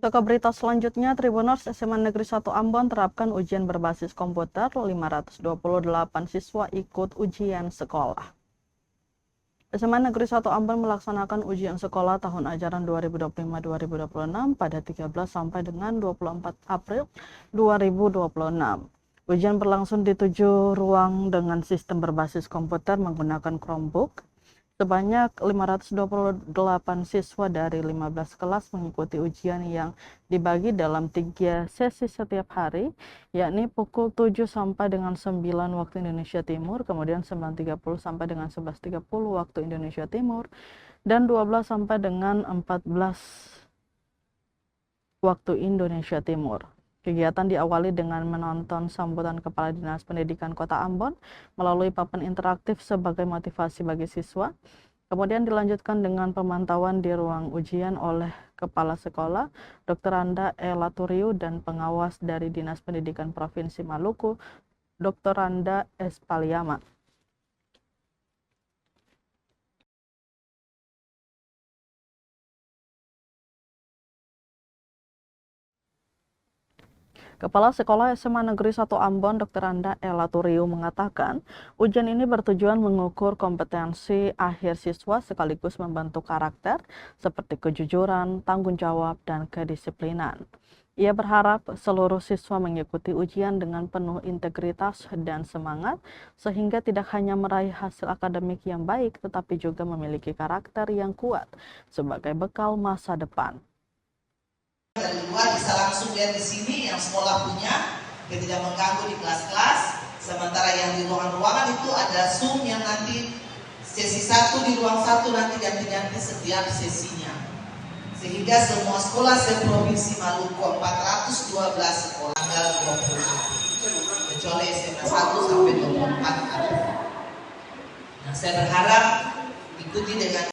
Untuk ke berita selanjutnya, Tribuners SMA Negeri 1 Ambon terapkan ujian berbasis komputer, 528 siswa ikut ujian sekolah. SMA Negeri 1 Ambon melaksanakan ujian sekolah tahun ajaran 2025-2026 pada 13 sampai dengan 24 April 2026. Ujian berlangsung di 7 ruang dengan sistem berbasis komputer menggunakan Chromebook. Sebanyak 528 siswa dari 15 kelas mengikuti ujian yang dibagi dalam 3 sesi setiap hari, yakni pukul 7 sampai dengan 9 waktu Indonesia Timur, kemudian 9.30 sampai dengan 11.30 waktu Indonesia Timur, dan 12 sampai dengan 14 waktu Indonesia Timur. Kegiatan diawali dengan menonton sambutan Kepala Dinas Pendidikan Kota Ambon melalui papan interaktif sebagai motivasi bagi siswa. Kemudian dilanjutkan dengan pemantauan di ruang ujian oleh Kepala Sekolah, Dr. Randa E. Laturiu, dan pengawas dari Dinas Pendidikan Provinsi Maluku, Dr. Randa S. Paliama. Kepala Sekolah SMA Negeri 1 Ambon, Dr. Randa E. Laturiu, mengatakan ujian ini bertujuan mengukur kompetensi akhir siswa sekaligus membentuk karakter seperti kejujuran, tanggung jawab, dan kedisiplinan. Ia berharap seluruh siswa mengikuti ujian dengan penuh integritas dan semangat sehingga tidak hanya meraih hasil akademik yang baik tetapi juga memiliki karakter yang kuat sebagai bekal masa depan. Dari luar bisa langsung lihat di sini yang sekolah punya, biar tidak mengganggu di kelas-kelas. Sementara yang di ruangan-ruangan itu ada Zoom yang nanti sesi 1 di ruang 1 nanti ganti-ganti setiap sesinya. Sehingga semua sekolah se-Provinsi Maluku 412 sekolah tanggal 20 kecuali SMA 1 sampai 24 ada. Nah, saya berharap ikuti dengan